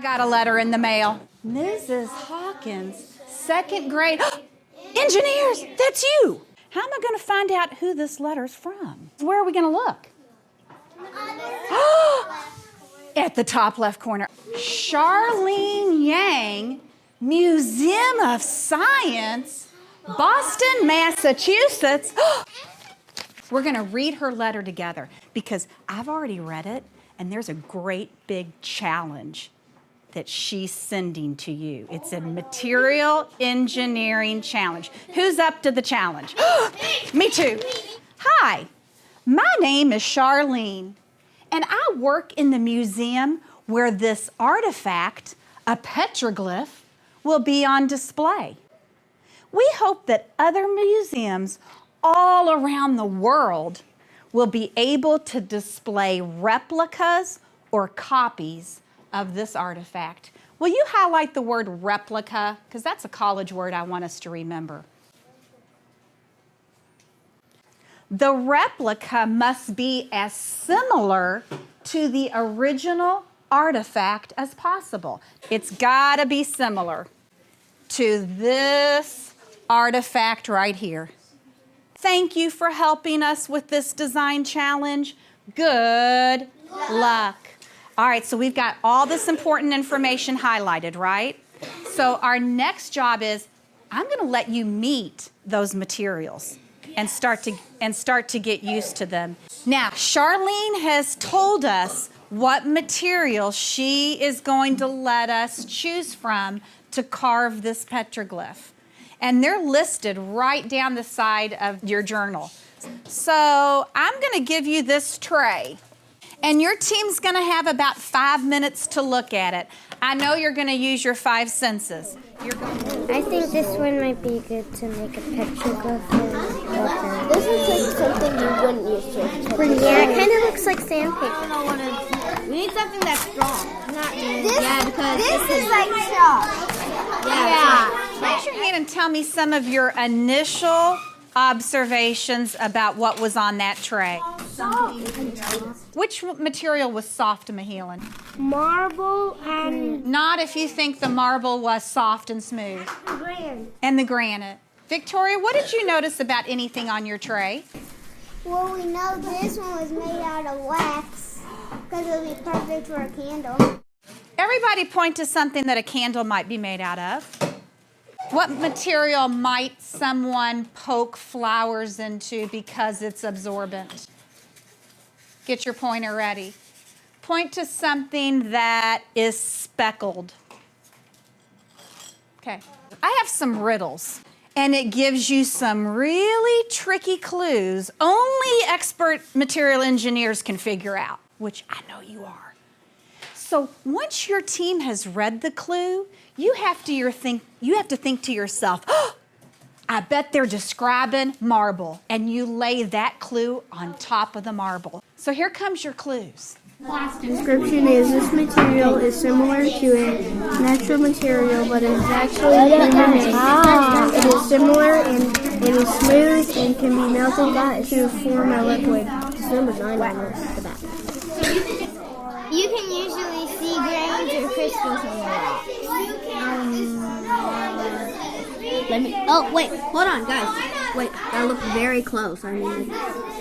I got a letter in the mail. Mrs. Hawkins, second grade. Engineers, that's you. How am I going to find out who this letter's from? Where are we going to look? At the top left corner. Charlene Yang, Museum of Science, Boston, Massachusetts. We're going to read her letter together because I've already read it, and there's a great big challenge that she's sending to you. It's a material engineering challenge. Who's up to the challenge? Me too. Hi, my name is Charlene, and I work in the museum where this artifact, a petroglyph, will be on display. We hope that other museums all around the world will be able to display replicas or copies of this artifact. Will you highlight the word replica? Because that's a college word I want us to remember. The replica must be as similar to the original artifact as possible. It's gotta be similar to this artifact right here. Thank you for helping us with this design challenge. Good luck. All right, so we've got all this important information highlighted, right? So our next job is, I'm gonna let you meet those materials and start to get used to them. Now, Charlene has told us what material she is going to let us choose from to carve this petroglyph. And they're listed right down the side of your journal. So I'm gonna give you this tray, and your team's gonna have about 5 minutes to look at it. I know you're gonna use your 5 senses. I think this one might be good to make a petroglyph. This looks like something you wouldn't use to. Yeah, it kind of looks like sandpaper. I don't know what it is. We need something that's strong. Not Because this is like chalk. Yeah. Raise your hand and tell me some of your initial observations about what was on that tray. Which material was soft, Mahelan? Marble and Not if you think the marble was soft and smooth. granite. And the granite. Victoria, what did you notice about anything on your tray? Well, we know this one was made out of wax because it would be perfect for a candle. Everybody point to something that a candle might be made out of. What material might someone poke flowers into because it's absorbent? Get your pointer ready. Point to something that is speckled. Okay, I have some riddles, and it gives you some really tricky clues only expert material engineers can figure out, which I know you are. So once your team has read the clue, you have to think to yourself, oh, I bet they're describing marble, and you lay that clue on top of the marble. So here comes your clues. Description is this material is similar to a natural material, but it is actually human-made. It is similar and it is smooth and can be melted to form a liquid. It's number 9 on the back. You can usually see grains or crystals in the rock. Oh, wait. Hold on, guys. Wait, I look very close. I mean,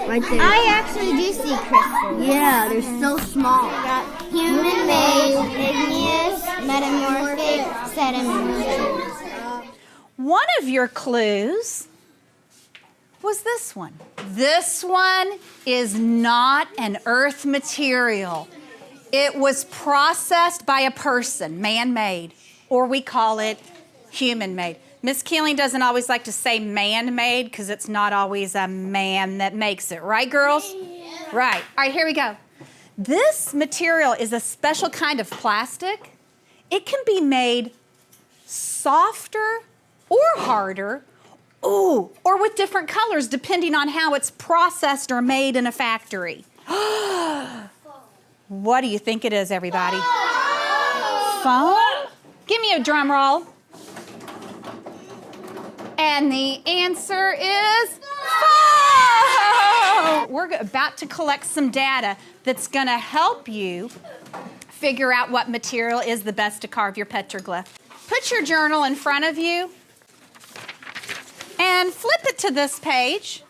right there. I actually do see crystals. Yeah, they're so small. Human-made, igneous, metamorphic, sedimentary. One of your clues was this one. This one is not an earth material. It was processed by a person, man-made, or we call it human-made. Miss Keeling doesn't always like to say man-made because it's not always a man that makes it. Right, girls? Yeah. Right. All right, here we go. This material is a special kind of plastic. It can be made softer or harder, or with different colors depending on how it's processed or made in a factory. What do you think it is, everybody? Foam? Give me a drum roll. And the answer is foam! So we're about to collect some data that's going to help you figure out what material is the best to carve your petroglyph. Put your journal in front of you and flip it to this page,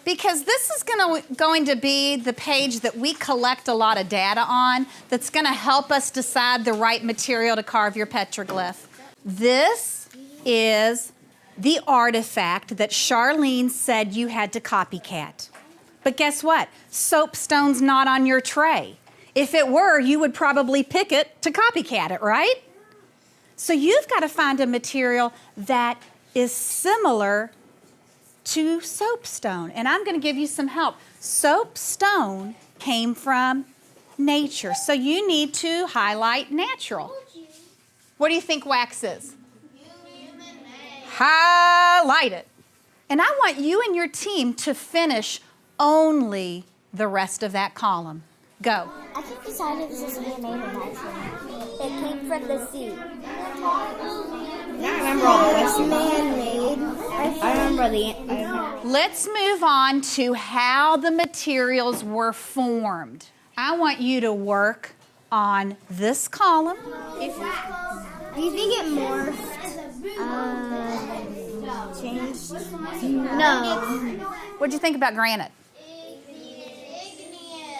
because this is going to be the page that we collect a lot of data on that's going to help us decide the right material to carve your petroglyph. This is the artifact that Charlene said you had to copycat. But guess what? Soapstone's not on your tray. If it were, you would probably pick it to copycat it, right? So you've got to find a material that is similar to soapstone. And I'm going to give you some help. Soapstone came from nature. So you need to highlight natural. What do you think wax is? Highlight it. And I want you and your team to finish only the rest of that column. Go. I can't decide if this is handmade or natural. It came from the sea. I remember all the questions. Man-made. I remember the. Let's move on to how the materials were formed. I want you to work on this column. Do you think it morphed? Changed? No. What'd you think about granite?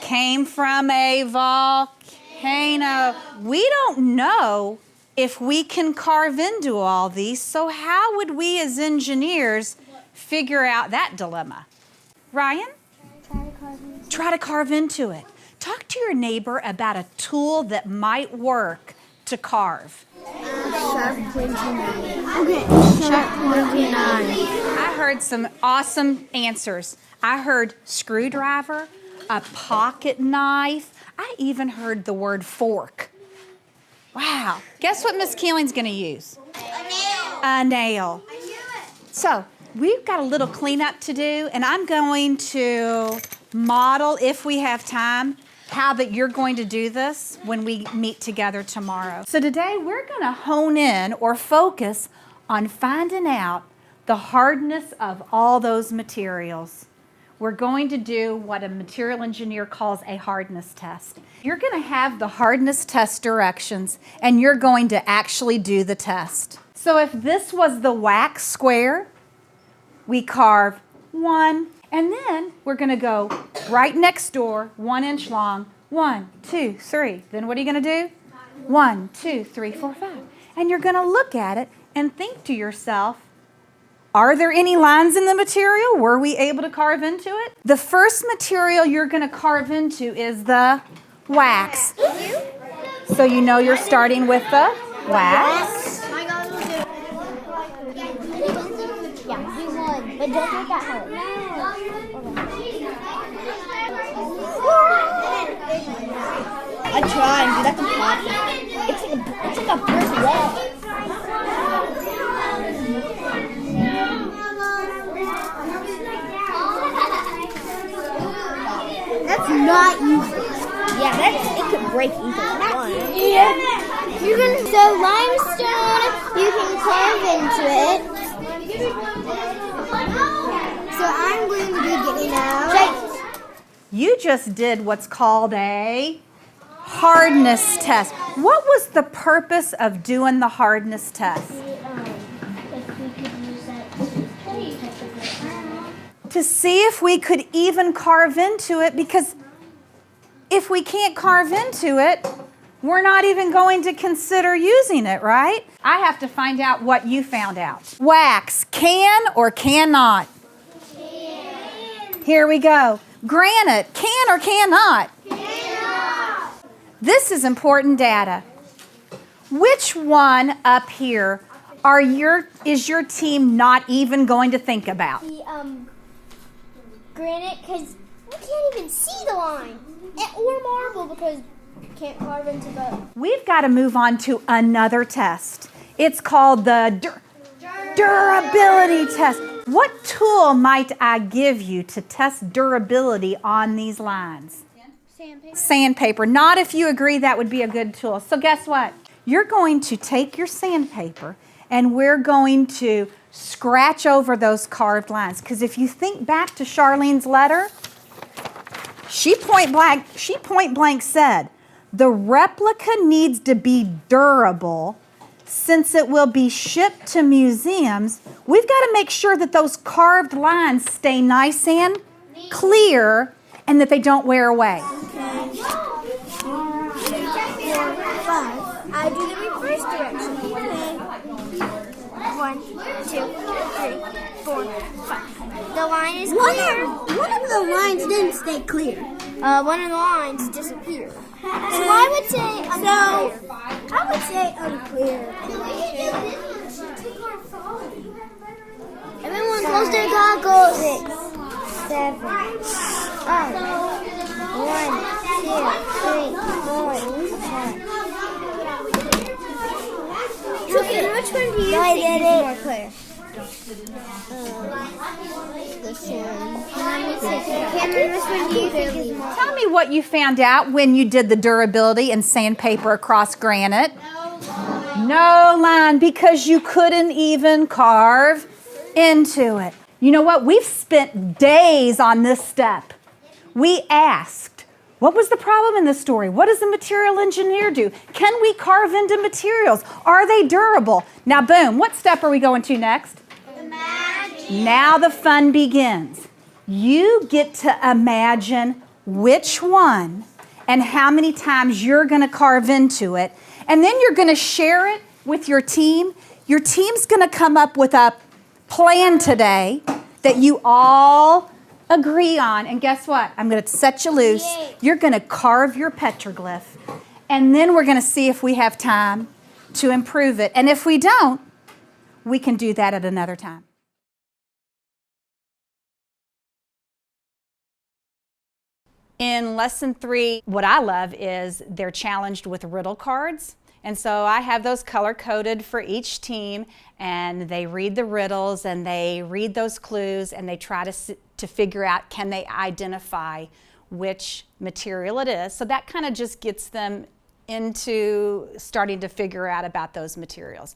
Came from a volcano. We don't know if we can carve into all these, so how would we as engineers figure out that dilemma? Ryan? Try to carve into it. Talk to your neighbor about a tool that might work to carve. Sharp pointy knife. Okay. Sharp pointy knife. I heard some awesome answers. I heard screwdriver, a pocket knife. I even heard the word fork. Wow. Guess what Miss Keeling's going to use? A nail. I knew it. So we've got a little cleanup to do, and I'm going to model, if we have time, how that you're going to do this when we meet together tomorrow. So today we're going to hone in or focus on finding out the hardness of all those materials. We're going to do what a material engineer calls a hardness test. You're going to have the hardness test directions, and you're going to actually do the test. So if this was the wax square, we carve 1, and then we're going to go right next door, 1 inch long, 1, 2, 3. Then what are you going to do? 1, 2, 3, 4, 5. And you're going to look at it and think to yourself, are there any lines in the material? Were we able to carve into it? The first material you're going to carve into is the wax. So you know you're starting with the wax. Yeah, you won. But don't make that hurt. I try and do that to pop. It's like a brick wall. That's not easy. Yeah, it could break either one. Yeah. You can so limestone. You can carve into it. So I'm going to be getting out. You just did what's called a hardness test. What was the purpose of doing the hardness test? To see if we could even carve into it, because if we can't carve into it, we're not even going to consider using it, right? I have to find out what you found out. Wax, can or cannot? Can. Here we go. Granite, can or cannot? Cannot. This is important data. Which one up here is your team not even going to think about? The granite, because we can't even see the line. Or marble, because you can't carve into both. We've got to move on to another test. It's called the durability test. What tool might I give you to test durability on these lines? Sandpaper. Sandpaper. Not if you agree that would be a good tool. So guess what? You're going to take your sandpaper and we're going to scratch over those carved lines. Because if you think back to Charlene's letter, She point blank said, the replica needs to be durable since it will be shipped to museums. We've got to make sure that those carved lines stay nice and clear and that they don't wear away. Okay. 4, 5. I do the reverse direction. Okay. 1, 2, 3, 4, 5. The line is clear. One of the lines didn't stay clear. One of the lines disappeared. So I would say unclear. I would say unclear. Everyone close their goggles. 6, 7. 1, 2, 3, 4, 5. Okay, which one do you think is more clear? This one. Cameron, which one do you think is more clear? Tell me what you found out when you did the durability and sandpaper across granite. No line, because you couldn't even carve into it. You know what? We've spent days on this step. We asked, what was the problem in this story? What does the material engineer do? Can we carve into materials? Are they durable? Now, boom, what step are we going to next? Now the fun begins. You get to imagine which one and how many times you're going to carve into it. And then you're going to share it with your team. Your team's going to come up with a plan today that you all agree on. And guess what? I'm going to set you loose. You're going to carve your petroglyph. And then we're going to see if we have time to improve it. And if we don't, we can do that at another time. In lesson 3, what I love is they're challenged with riddle cards. And so I have those color-coded for each team, and they read the riddles and they read those clues and they try to figure out, can they identify which material it is. So that kind of just gets them into starting to figure out about those materials.